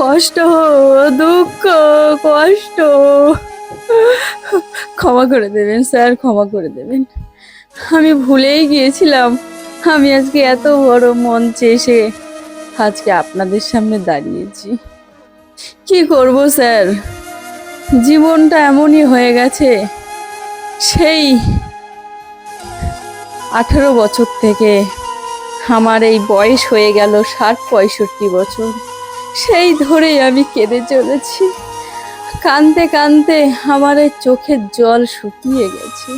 কষ্ট, দুঃখ, কষ্ট, ক্ষমা করে দেবেন স্যার, ক্ষমা করে দেবেন। আমি ভুলেই গিয়েছিলাম আমি আজকে এত বড় মঞ্চে এসে আজকে আপনাদের সামনে দাঁড়িয়েছি। কি করব স্যার, জীবনটা এমনই হয়ে গেছে। সেই 18 বছর থেকে আমার এই বয়স হয়ে গেল 60-65 বছর, সেই ধরেই আমি কেঁদে চলেছি। কাঁদতে কাঁদতে আমার এই চোখের জল শুকিয়ে গেছে।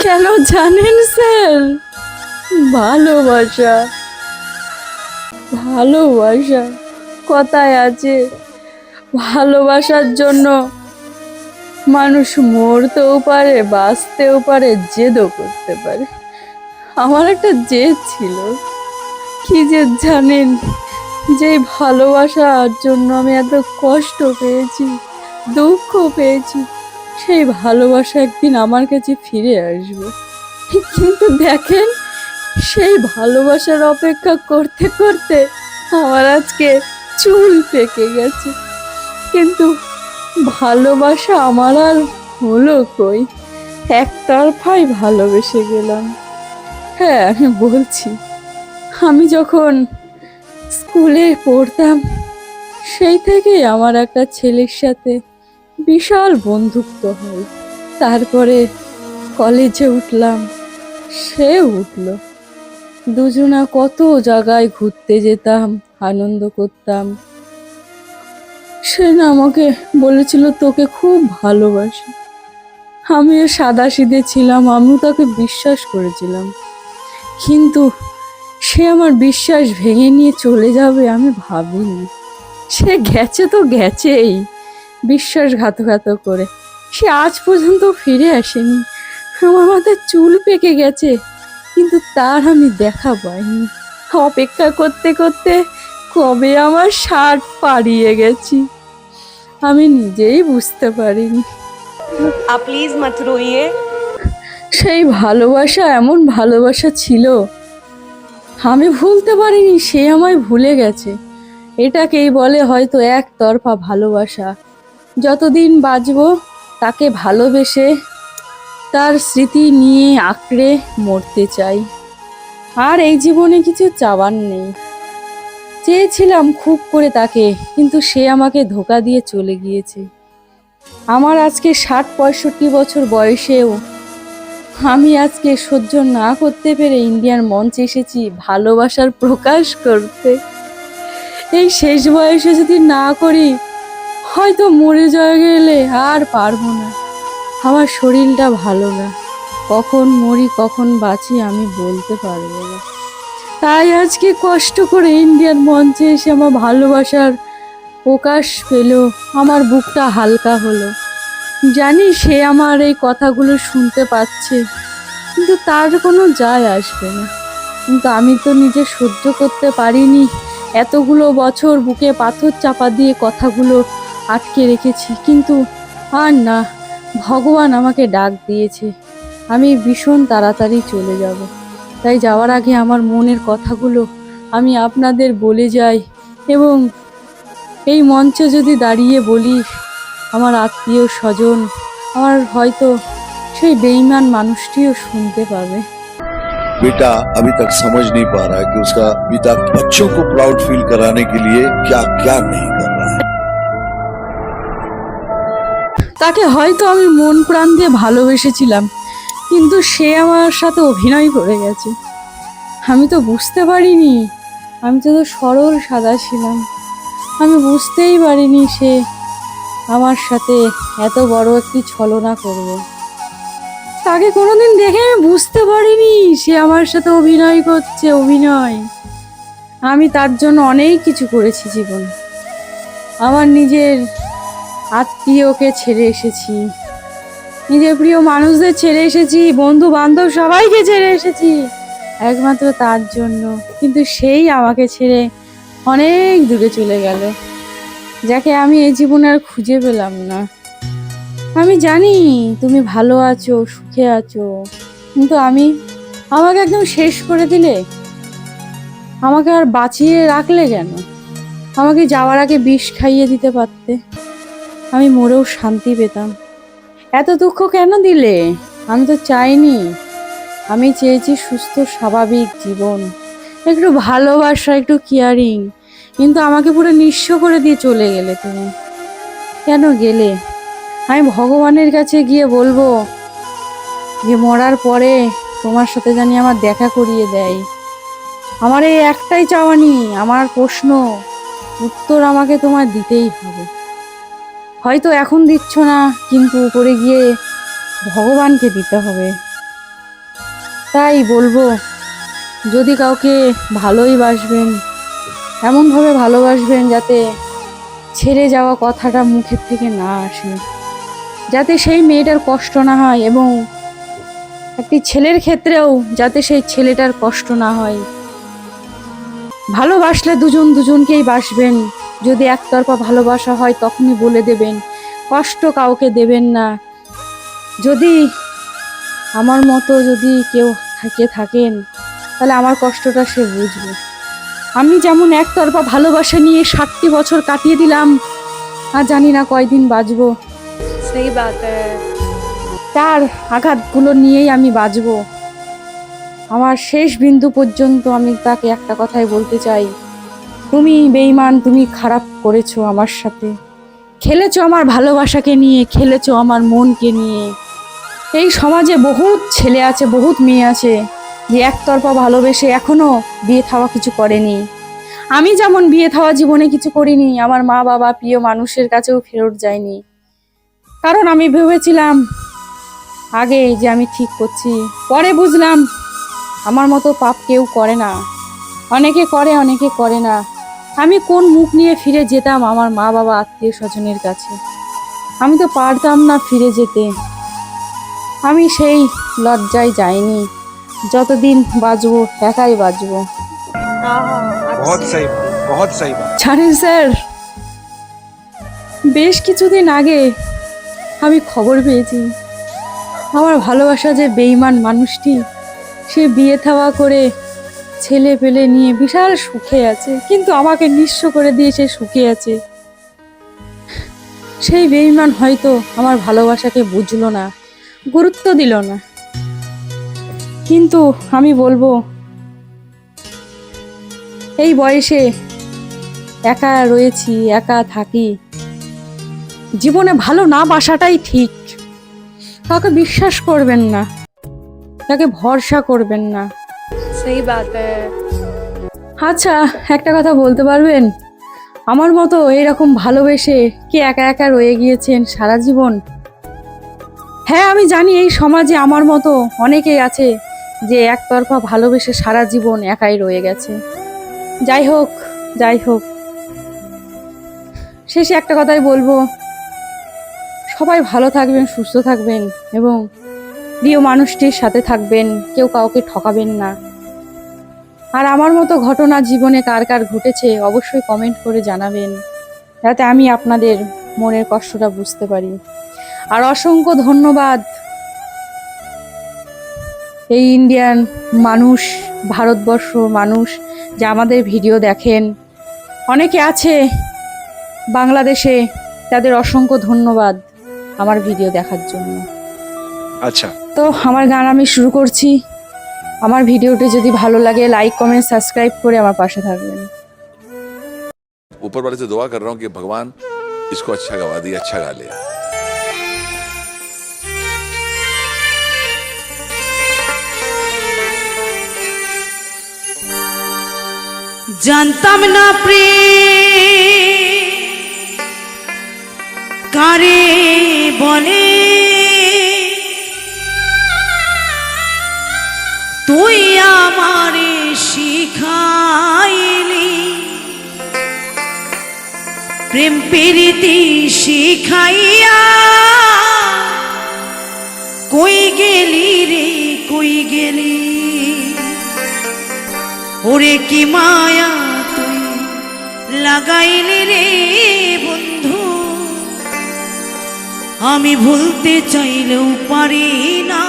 কেন জানেন স্যার? ভালোবাসা, ভালোবাসা কথায় আছে, ভালোবাসার জন্য মানুষ মরতেও পারে, বাঁচতেও পারে, জেদও করতে পারে। আমার একটা জেদ ছিল। কি জেদ জানেন? যে ভালোবাসার জন্য আমি এত কষ্ট পেয়েছি, দুঃখ পেয়েছি, সেই ভালোবাসা একদিন আমার কাছে ফিরে আসবে। কিন্তু দেখেন, সেই ভালোবাসার অপেক্ষা করতে করতে আমার আজকে চুল পেকে গেছে। কিন্তু ভালোবাসা আমার আর হলো কই? একতরফাই ভালোবেসে গেলাম। হ্যাঁ, আমি বলছি, আমি যখন স্কুলে পড়তাম সেই থেকেই আমার একটা ছেলের সাথে বিশাল বন্ধুত্ব হয়। তারপরে কলেজে উঠলাম, সে উঠলো, দুজনা কত জায়গায় ঘুরতে যেতাম, আনন্দ করতাম। সে না আমাকে বলেছিল তোকে খুব ভালোবাসি। আমিও সাদাসিধে ছিলাম, আমিও তাকে বিশ্বাস করেছিলাম। কিন্তু সে আমার বিশ্বাস ভেঙে নিয়ে চলে যাবে আমি ভাবিনি। সে গেছে তো গেছেই, বিশ্বাসঘাতকতা করে। সে আজ পর্যন্ত ফিরে আসেনি। আমার মাথায় চুল পেকে গেছে, কিন্তু তার আমি দেখা পাইনি। অপেক্ষা করতে করতে কবে আমার 60 পাড়িয়ে গেছি আমি নিজেই বুঝতে পারিনি। आप प्लीज मत रोइए। সেই ভালোবাসা এমন ভালোবাসা ছিল, আমি ভুলতে পারিনি, সে আমায় ভুলে গেছে। এটাকেই বলে হয়তো একতরফা ভালোবাসা। যতদিন বাঁচবো তাকে ভালোবেসে তার স্মৃতি নিয়ে আঁকড়ে মরতে চাই। আর এই জীবনে কিছু চাওয়ার নেই। চেয়েছিলাম খুব করে তাকে, কিন্তু সে আমাকে ধোঁকা দিয়ে চলে গিয়েছে। আমার আজকে 60-65 বছর বয়সেও আমি আজকে সহ্য না করতে পেরে ইন্ডিয়ার মঞ্চে এসেছি ভালোবাসার প্রকাশ করতে। এই শেষ বয়সে যদি না করি, হয়তো মরে যাওয়া গেলে আর পারবো না। আমার শরীরটা ভালো না, কখন মরি কখন বাঁচি আমি বলতে পারবো না। তাই আজকে কষ্ট করে ইন্ডিয়ার মঞ্চে এসে আমার ভালোবাসার প্রকাশ পেল, আমার বুকটা হালকা হলো। জানি সে আমার এই কথাগুলো শুনতে পাচ্ছে, কিন্তু তার কোনো যায় আসবে না। কিন্তু আমি তো নিজে সহ্য করতে পারিনি। এতগুলো বছর বুকে পাথর চাপা দিয়ে কথাগুলো আটকে রেখেছি, কিন্তু আর না, ভগবান আমাকে ডাক দিয়েছে। আমি ভীষণ তাড়াতাড়ি চলে যাব। তাই যাওয়ার আগে আমার মনের কথাগুলো আমি আপনাদের বলে যাই, এবং এই মঞ্চে যদি দাঁড়িয়ে বলি, আমার আত্মীয় স্বজন, আমার হয়তো সেই বেঈমান মানুষটিও শুনতে পাবে। बेटा अभी तक समझ नहीं पा रहा है कि उसका पिता बच्चों को प्राउड फील कराने के लिए क्या क्या नहीं कर रहा है। তাকে হয়তো আমি মন প্রাণ দিয়ে ভালোবেসেছিলাম, কিন্তু সে আমার সাথে অভিনয় করে গেছে। আমি তো বুঝতে পারিনি, আমি তো সরল সাদা ছিলাম। আমি বুঝতেই পারিনি সে আমার সাথে এত বড় একটি ছলনা করবে। তাকে কোনোদিন দেখে আমি বুঝতে পারিনি সে আমার সাথে অভিনয় করছে, অভিনয়। আমি তার জন্য অনেক কিছু করেছি জীবনে। আমার নিজের আত্মীয়কে ছেড়ে এসেছি, নিজের প্রিয় মানুষদের ছেড়ে এসেছি, বন্ধু বান্ধব সবাইকে ছেড়ে এসেছি একমাত্র তার জন্য। কিন্তু সেই আমাকে ছেড়ে অনেক দূরে চলে গেল, যাকে আমি এই জীবনে আর খুঁজে পেলাম না। আমি জানি তুমি ভালো আছো, সুখে আছো, কিন্তু আমাকে একদম শেষ করে দিলে, আমাকে আর বাঁচিয়ে রাখলে কেন? আমাকে যাওয়ার আগে বিষ খাইয়ে দিতে পারতে, আমি মরেও শান্তি পেতাম। এত দুঃখ কেন দিলে? আমি তো চাইনি, আমি চেয়েছি সুস্থ স্বাভাবিক জীবন, একটু ভালোবাসা, একটু কেয়ারিং। কিন্তু আমাকে পুরো নিঃস্ব করে দিয়ে চলে গেলে তুমি। কেন গেলে? আমি ভগবানের কাছে গিয়ে বলবো যে মরার পরে তোমার সাথে জানি আমার দেখা করিয়ে দেয়। আমার এই একটাই চাওয়ানি, আমার প্রশ্ন উত্তর আমাকে তোমার দিতেই হবে। হয়তো এখন দিচ্ছ না, কিন্তু উপরে গিয়ে ভগবানকে দিতে হবে। তাই বলবো, যদি কাউকে ভালোই বাসবেন, এমনভাবে ভালোবাসবেন যাতে ছেড়ে যাওয়া কথাটা মুখের থেকে না আসে, যাতে সেই মেয়েটার কষ্ট না হয়, এবং একটি ছেলের ক্ষেত্রেও যাতে সেই ছেলেটার কষ্ট না হয়। ভালোবাসলে দুজন দুজনকেই বাসবেন। যদি একতরফা ভালোবাসা হয় তখনই বলে দেবেন, কষ্ট কাউকে দেবেন না। যদি আমার মতো যদি কেউ থাকেন, তাহলে আমার কষ্টটা সে বুঝবে। আমি যেমন একতরফা ভালোবাসা নিয়ে 60টি বছর কাটিয়ে দিলাম, আর জানি না কয়দিন বাঁচবো। सही बात है। তার আঘাতগুলো নিয়েই আমি বাঁচবো। আমার শেষ বিন্দু পর্যন্ত আমি তাকে একটা কথাই বলতে চাই, তুমি বেঈমান, তুমি খারাপ করেছো আমার সাথে, খেলেছো আমার ভালোবাসাকে নিয়ে, খেলেছো আমার মনকে নিয়ে। এই সমাজে বহুত ছেলে আছে, বহুত মেয়ে আছে যে একতরফা ভালোবেসে এখনো বিয়ে থাওয়া কিছু করেনি। আমি যেমন বিয়ে থাওয়া জীবনে কিছু করিনি, আমার মা বাবা প্রিয় মানুষের কাছেও ফেরত যায়নি। কারণ আমি ভেবেছিলাম আগে যে আমি ঠিক করছি, পরে বুঝলাম আমার মতো পাপ কেউ করে না। অনেকে করে, অনেকে করে না। আমি কোন মুখ নিয়ে ফিরে যেতাম আমার মা বাবা আত্মীয় স্বজনের কাছে? আমি তো পারতাম না ফিরে যেতে। আমি সেই লজ্জায় যাইনি। যতদিন বাঁচবো একাই বাঁচবো। बहुत सही बात, बहुत सही बात। জানেন স্যার, বেশ কিছুদিন আগে আমি খবর পেয়েছি আমার ভালোবাসা যে বেঈমান মানুষটি, সে বিয়ে থাওয়া করে ছেলে পেলে নিয়ে বিশাল সুখে আছে, কিন্তু আমাকে নিঃস্ব করে দিয়ে সে সুখে আছে। সেই বেঈমান হয়তো আমার ভালোবাসাকে বুঝলো না, গুরুত্ব দিল না। কিন্তু আমি বলবো, এই বয়সে একা রয়েছি, একা থাকি, জীবনে ভালো না বাসাটাই ঠিক। কাউকে বিশ্বাস করবেন না, তাকে ভরসা করবেন না। सही बात है। আচ্ছা, একটা কথা বলতে পারবেন, আমার মতো এরকম ভালোবেসে কি একা একা রয়ে গিয়েছেন সারা জীবন? হ্যাঁ, আমি জানি এই সমাজে আমার মতো অনেকেই আছে যে একতরফা ভালোবেসে সারা জীবন একাই রয়ে গেছে। যাই হোক, যাই হোক, শেষে একটা কথাই বলবো, সবাই ভালো থাকবেন, সুস্থ থাকবেন, এবং প্রিয় মানুষটির সাথে থাকবেন, কেউ কাউকে ঠকাবেন না। আর আমার মতো ঘটনা জীবনে কার কার ঘটেছে অবশ্যই কমেন্ট করে জানাবেন, যাতে আমি আপনাদের মনের কষ্টটা বুঝতে পারি। আর অসংখ্য ধন্যবাদ এই ইন্ডিয়ান মানুষ, ভারতবর্ষ মানুষ যে আমাদের ভিডিও দেখেন। অনেকে আছে বাংলাদেশে, তাদের অসংখ্য ধন্যবাদ আমার ভিডিও দেখার জন্য। अच्छा, তো আমার গান আমি শুরু করছি। আমার ভিডিওটি যদি ভালো লাগে লাইক কমেন্ট সাবস্ক্রাইব করে আমার পাশে থাকবেন। ऊपर वाले से दुआ कर रहा हूँ कि भगवान इसको अच्छा गवा दिया, अच्छा गा ले। জানতাম না প্রেম কারে বলে, তুই আমারে শিখাইলি প্রেম প্রীতি শিখাইয়া। কই গেলি রে, কই গেলি ওরে, কি মায়া তুই লাগাইলি রে বন্ধু। আমি ভুলতে চাইলেও পারি না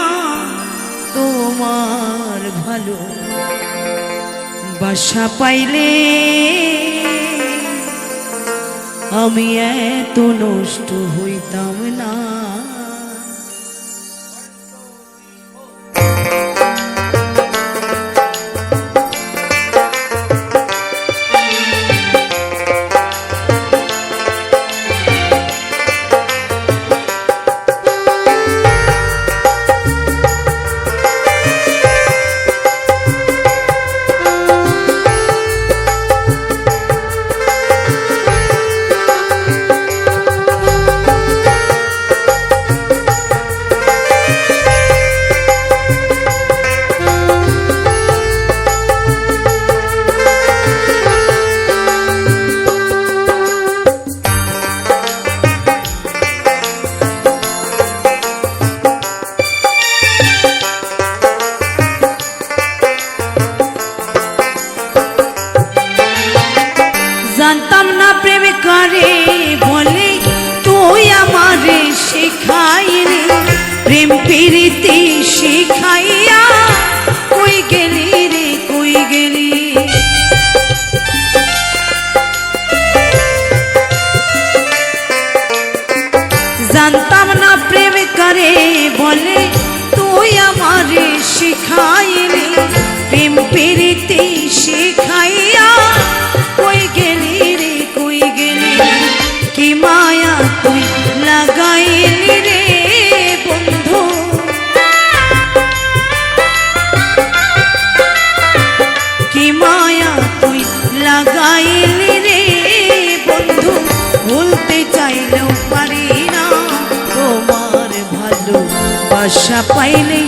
তোমার ভালো বাসা পাইলে। আমি এত নষ্ট হইতাম না। জানতাম না প্রেম করে বলে তুই আমারে শিখাইলি, প্রেম প্রীতি শিখাইয়া কই গেলি রে কই গেলি। জানতাম না প্রেম করে বলে তুই আমারে শিখাইলি, প্রেম প্রীতি শিখাইয়া কই গেলি রে কই গেলি। কি মায়া তুই লাগাইলি রে বন্ধু, কি মায়া তুই লাগাইলি রে বন্ধু। ভুলতে চাইলেও পারি না তোমার ভালোবাসা পাইলে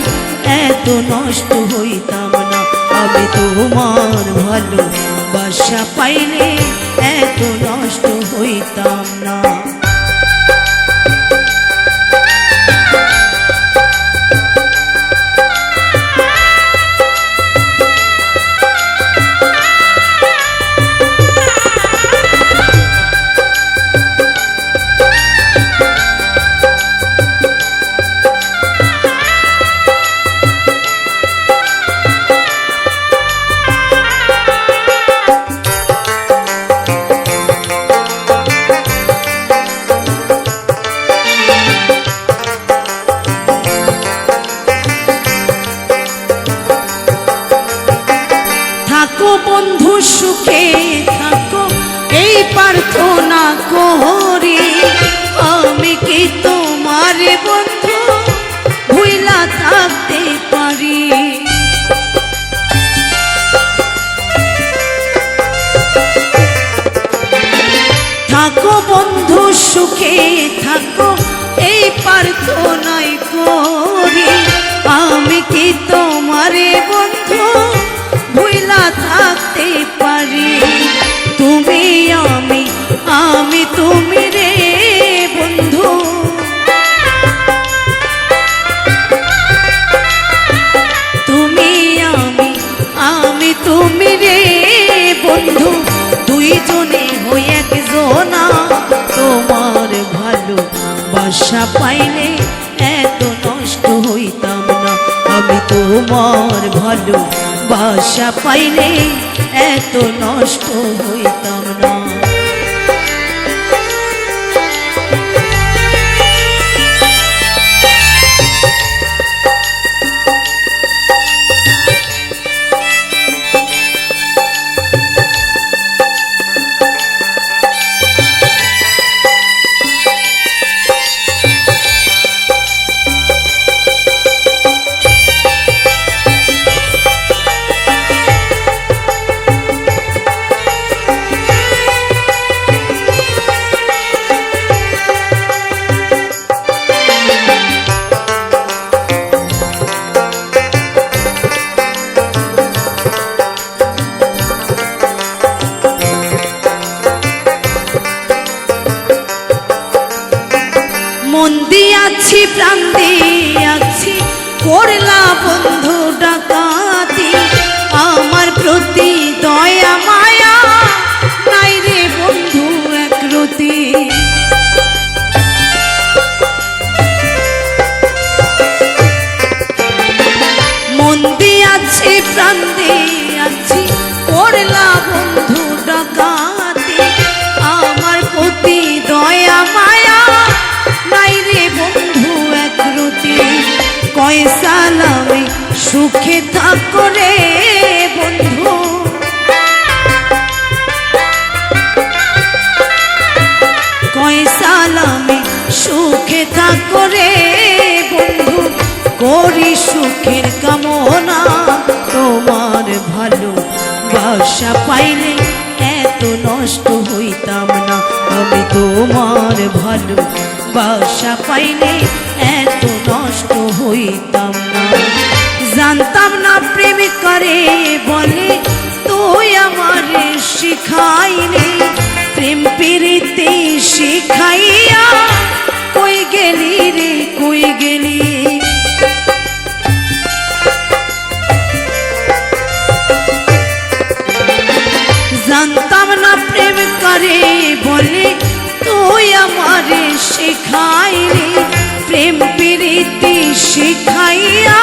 এত নষ্ট হইতাম না। আমি তোমার ভালোবাসা পাইলে এত নষ্ট হইতাম না। থাকো বন্ধু সুখে থাকো এই প্রার্থনা করি, আমি কি তোমার বন্ধু ভুইলা থাকতে পারি। থাকো বন্ধু সুখে থাকো এই প্রার্থনাই করি, আমি কি তোমার বন্ধু ভুইলা থাকতে পারি। তুমি আমি তুমি রে বন্ধু, তুমি আমি তুমি রে বন্ধু। দুইজনে হই একজনা, তোমার ভালোবাসা পাইলে এত নষ্ট হইতাম না। আমি তোমার ভালোবাসা পাইলে এত নষ্ট হইতাম না। মন দিয়াছি প্রাণ দিয়াছি করলা বন্ধু ডাকাতি, আমার প্রতি দয়া মায়া নাই রে বন্ধু একরতি। মন দিয়াছি প্রাণ দিয়াছি করলা বন্ধু ডাকাতি, আমার প্রতি সালামে সুখে থাকো রে বন্ধু, করি সুখের কামনা। তোমার ভালো বাসা পাইলে এত নষ্ট হইতাম না, আমি তোমার ভালো বাসা পাইলে এত নষ্ট হইতাম না। জানতাম না প্রেম করে বলে, তুই আমারে শিখাইলে, প্রেম প্রীতি শিখাইয়া কই গেলি রে কই গেলি। জানতাম না প্রেম করে বলে, তুই আমারে শিখাইলি, প্রেম প্রীতি শিখাইয়া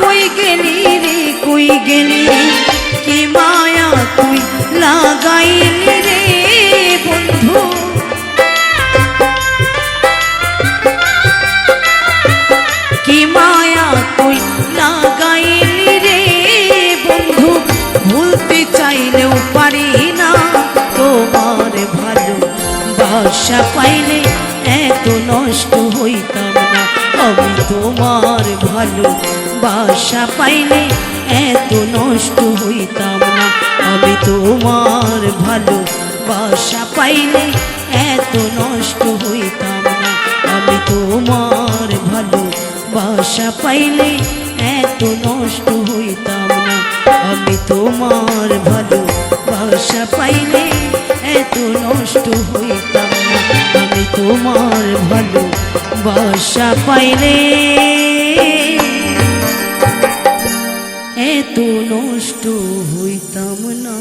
কই গেলি রে কই গেলি। কি মায়া তুই লাগাইলি রে বন্ধু, কি মায়া তুই লাগাইলি রে বন্ধু, ভুলতে চাইলেও পারি না। তোমার ভালো বাসা পাইলে এত নষ্ট হইতাম না, আমি তোমার ভালো বাসা পাইলে এত নষ্ট হইতাম না, আমি তোমার ভালো বাসা পাইলে এত নষ্ট হইতাম না, আমি তোমার ভালো বাসা পাইলে এত নষ্ট হইতাম না, আমি তোমার ভালো বাসা পাইলে এত নষ্ট হইতাম না, আমি তোমার ভালো বাসা পাইলে এত নষ্ট হইতাম না।